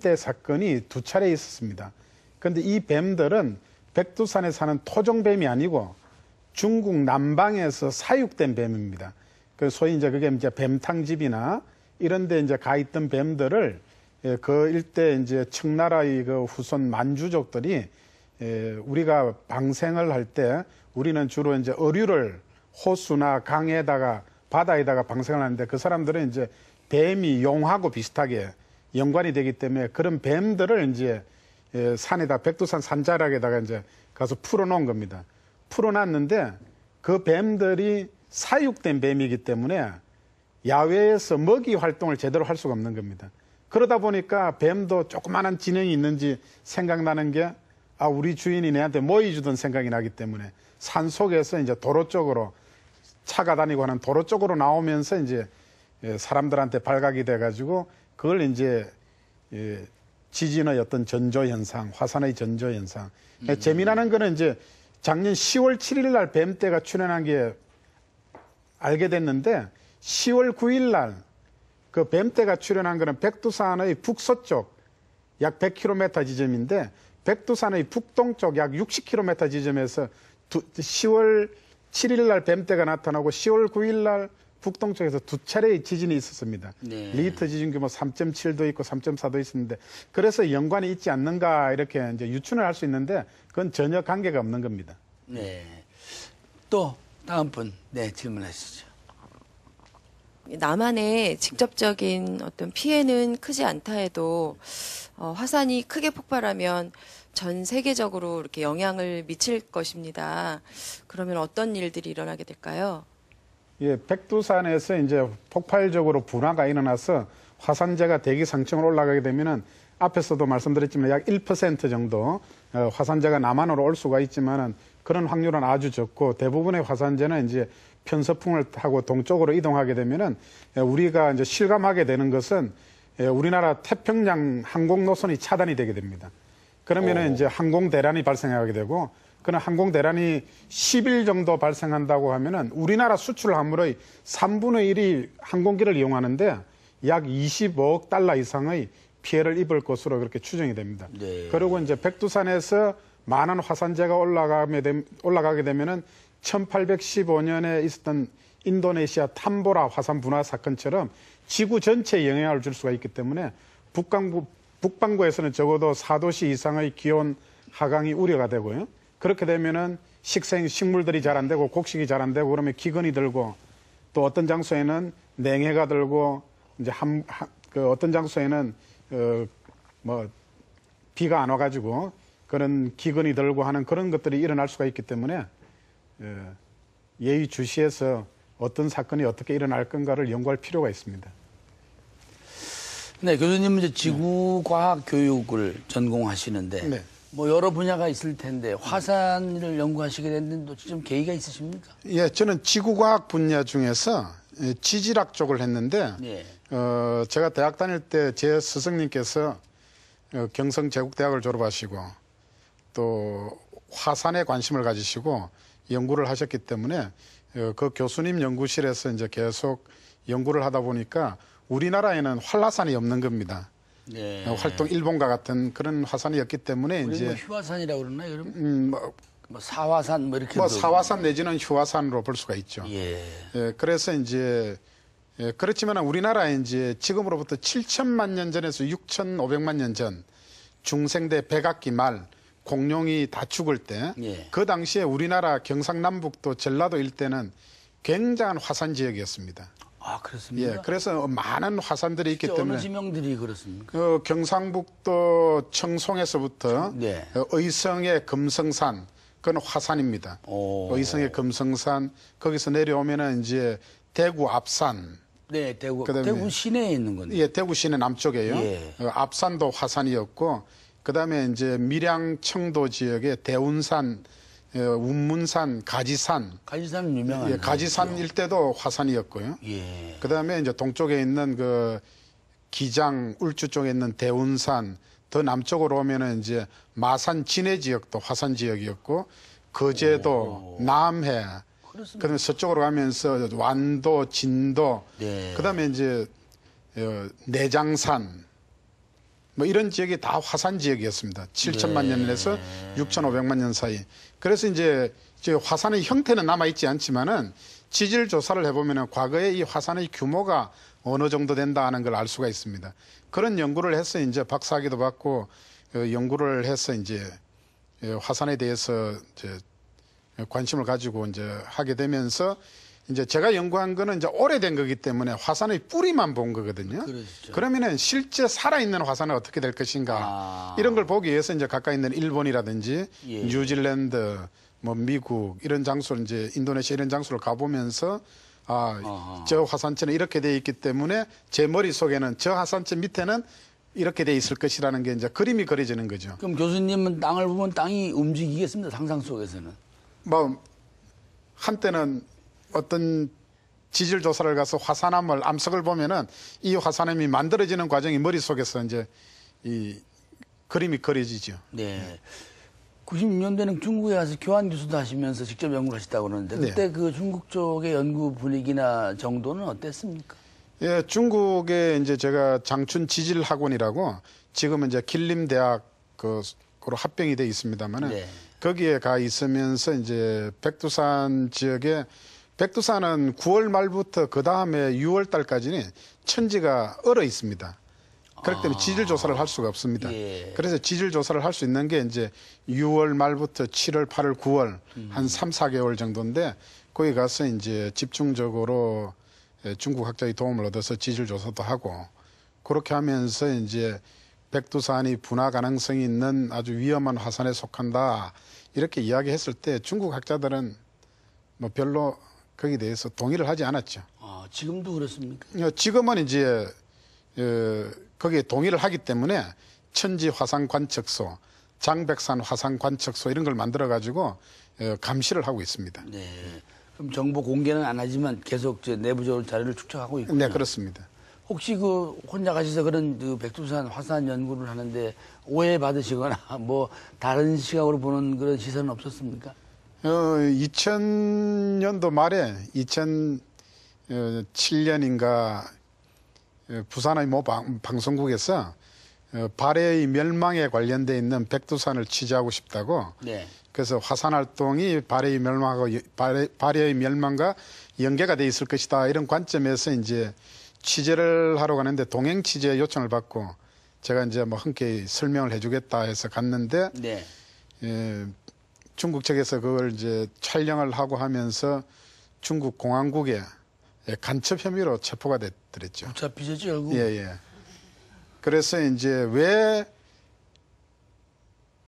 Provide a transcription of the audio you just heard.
뱀떼 사건이 2차례 있었습니다. 그런데 이 뱀들은 백두산에 사는 토종뱀이 아니고 중국 남방에서 사육된 뱀입니다. 그 소위 이제 그게 이제 뱀탕집이나 이런 데 이제 가 있던 뱀들을 그 일대 이제 청나라의 그 후손 만주족들이 우리가 방생을 할 때 우리는 주로 이제 어류를 호수나 강에다가 바다에다가 방생을 하는데 그 사람들은 이제 뱀이 용하고 비슷하게 연관이 되기 때문에 그런 뱀들을 이제 산에다 백두산 산자락에다가 이제 가서 풀어놓은 겁니다. 풀어놨는데 그 뱀들이 사육된 뱀이기 때문에 야외에서 먹이 활동을 제대로 할 수가 없는 겁니다. 그러다 보니까 뱀도 조그마한 진영이 있는지 생각나는 게 우리 주인이 내한테 모이 주던 생각이 나기 때문에 산 속에서 이제 도로 쪽으로 차가 다니고 하는 도로 쪽으로 나오면서 이제 사람들한테 발각이 돼가지고 그걸 이제 지진의 어떤 전조 현상, 화산의 전조 현상. 재미나는 거는 이제 작년 10월 7일 날 뱀떼가 출현한 게 알게 됐는데 10월 9일 날 그 뱀떼가 출현한 거는 백두산의 북서쪽 약 100km 지점인데 백두산의 북동쪽 약 60km 지점에서 10월 7일 날 뱀떼가 나타나고 10월 9일 날 북동쪽에서 2차례의 지진이 있었습니다. 네. 리히터 지진 규모 3.7도 있고 3.4도 있었는데 그래서 연관이 있지 않는가 이렇게 이제 유추를 할 수 있는데 그건 전혀 관계가 없는 겁니다. 네. 또 다음 분, 네, 질문하시죠. 남한의 직접적인 어떤 피해는 크지 않다 해도 화산이 크게 폭발하면 전 세계적으로 이렇게 영향을 미칠 것입니다. 그러면 어떤 일들이 일어나게 될까요? 예, 백두산에서 이제 폭발적으로 분화가 일어나서 화산재가 대기 상층으로 올라가게 되면은 앞에서도 말씀드렸지만 약 1% 정도 화산재가 남한으로 올 수가 있지만은 그런 확률은 아주 적고 대부분의 화산재는 이제 편서풍을 타고 동쪽으로 이동하게 되면은 우리가 이제 실감하게 되는 것은 우리나라 태평양 항공 노선이 차단이 되게 됩니다. 그러면은 이제 항공 대란이 발생하게 되고 그런 항공 대란이 10일 정도 발생한다고 하면은 우리나라 수출 화물의 3분의 1이 항공기를 이용하는데 약 25억 달러 이상의 피해를 입을 것으로 그렇게 추정이 됩니다. 네. 그리고 이제 백두산에서 많은 화산재가 올라가게 되면은 1815년에 있었던 인도네시아 탐보라 화산 분화 사건처럼 지구 전체에 영향을 줄 수가 있기 때문에 북반구에서는 적어도 4도씨 이상의 기온 하강이 우려가 되고요. 그렇게 되면은 식물들이 잘 안 되고 곡식이 잘 안 되고 그러면 기근이 들고 또 어떤 장소에는 냉해가 들고 이제 어떤 장소에는 비가 안 와가지고 그런 기근이 들고 하는 그런 것들이 일어날 수가 있기 때문에 예의주시해서 어떤 사건이 어떻게 일어날 건가를 연구할 필요가 있습니다. 네, 교수님은 이제 지구과학 교육을 전공하시는데 네. 뭐 여러 분야가 있을 텐데 화산을 연구하시게 됐는데 좀 계기가 있으십니까? 예, 저는 지구과학 분야 중에서 지질학 쪽을 했는데 네. 제가 대학 다닐 때 제 스승님께서 경성제국대학을 졸업하시고 또 화산에 관심을 가지시고 연구를 하셨기 때문에 그 교수님 연구실에서 이제 계속 연구를 하다 보니까 우리나라에는 활화산이 없는 겁니다. 네. 활동 일본과 같은 그런 화산이었기 때문에 우리 이제 뭐 휴화산이라고 그러나요, 그러면? 뭐 사화산 뭐 이렇게 사화산 내지는 휴화산으로 볼 수가 있죠. 예. 그래서 이제 그렇지만 우리나라에 이제 지금으로부터 7천만 년 전에서 6,500만 년 전 중생대 백악기 말 공룡이 다 죽을 때 그 당시에 우리나라 경상남북도 전라도 일대는 굉장한 화산 지역이었습니다. 아, 그렇습니까? 예, 그래서 많은 화산들이 있기 때문에 어느 지명들이 그렇습니까? 경상북도 청송에서부터 네. 의성의 금성산 그건 화산입니다. 의성의 금성산 거기서 내려오면은 이제 대구 앞산. 네, 대구 시내에 있는 건데. 예, 대구 시내 남쪽에요. 예. 앞산도 화산이었고 그다음에 이제 밀양 청도 지역에 대운산, 운문산, 가지산. 가지산은 유명한. 예, 가지산 일대도 화산이었고요. 예. 그다음에 이제 동쪽에 있는 그 기장 울주 쪽에 있는 대운산 더 남쪽으로 오면은 이제 마산 진해 지역도 화산 지역이었고 거제도 남해 그다음에 서쪽으로 가면서 완도 진도 네. 그다음에 이제 내장산 뭐 이런 지역이 다 화산 지역이었습니다. 7천만 년에서 6,500만 년 사이. 그래서 이제 화산의 형태는 남아있지 않지만은 지질 조사를 해보면은 과거에 이 화산의 규모가 어느 정도 된다 하는 걸 알 수가 있습니다. 그런 연구를 해서 이제 박사학위도 받고 연구를 해서 이제 화산에 대해서 이제 관심을 가지고 이제 하게 되면서 이제 제가 연구한 거는 이제 오래된 거기 때문에 화산의 뿌리만 본 거거든요. 그렇죠. 그러면은 실제 살아있는 화산은 어떻게 될 것인가 이런 걸 보기 위해서 이제 가까이 있는 일본이라든지 예. 뉴질랜드, 뭐 미국 이런 장소를 이제 인도네시아 이런 장소를 가보면서 저 화산체는 이렇게 돼 있기 때문에 제 머릿속에는 저 화산체 밑에는 이렇게 돼 있을 것이라는 게 이제 그림이 그려지는 거죠. 그럼 교수님은 땅을 보면 땅이 움직이겠습니다. 상상 속에서는. 뭐 한때는 어떤 지질 조사를 가서 화산암을 암석을 보면은 이 화산암이 만들어지는 과정이 머릿속에서 이제 이 그림이 그려지죠. 네. 96년대는 중국에 가서 교환 교수도 하시면서 직접 연구를 하셨다고 그러는데 그때 그 중국 쪽의 연구 분위기나 정도는 어땠습니까? 예, 중국에 이제 제가 장춘 지질학원이라고 지금은 이제 길림대학 그로 합병이 돼 있습니다만은 네. 거기에 가 있으면서 이제 백두산 지역에 백두산은 9월 말부터 그 다음에 6월 달까지는 천지가 얼어 있습니다. 그렇기 때문에 지질 조사를 할 수가 없습니다. 예. 그래서 지질 조사를 할 수 있는 게 이제 6월 말부터 7월, 8월, 9월 한 3, 4개월 정도인데 거기 가서 이제 집중적으로 중국 학자의 도움을 얻어서 지질 조사도 하고 그렇게 하면서 이제 백두산이 분화 가능성이 있는 아주 위험한 화산에 속한다 이렇게 이야기했을 때 중국 학자들은 뭐 별로 거기에 대해서 동의를 하지 않았죠. 지금도 그렇습니까? 지금은 이제 거기에 동의를 하기 때문에 천지 화산 관측소, 장백산 화산 관측소 이런 걸 만들어 가지고 감시를 하고 있습니다. 네. 그럼 정보 공개는 안 하지만 계속 내부적으로 자료를 축적하고 있군요. 네, 그렇습니다. 혹시 그 혼자 가셔서 그런 그 백두산 화산 연구를 하는데 오해 받으시거나 뭐 다른 시각으로 보는 그런 시선은 없었습니까? 2000년도 말에 2007년인가 부산의 모 방송국에서 발해의 멸망에 관련돼 있는 백두산을 취재하고 싶다고. 네. 그래서 화산 활동이 발해의 멸망과 연계가 돼 있을 것이다 이런 관점에서 이제 취재를 하러 가는데 동행 취재 요청을 받고 제가 이제 뭐 흔쾌히 설명을 해주겠다 해서 갔는데 네. 중국 측에서 그걸 이제 촬영을 하고 하면서 중국 공안국에 간첩 혐의로 체포가 됐더랬죠. 붙잡히셨죠, 결국? 예. 그래서 이제 왜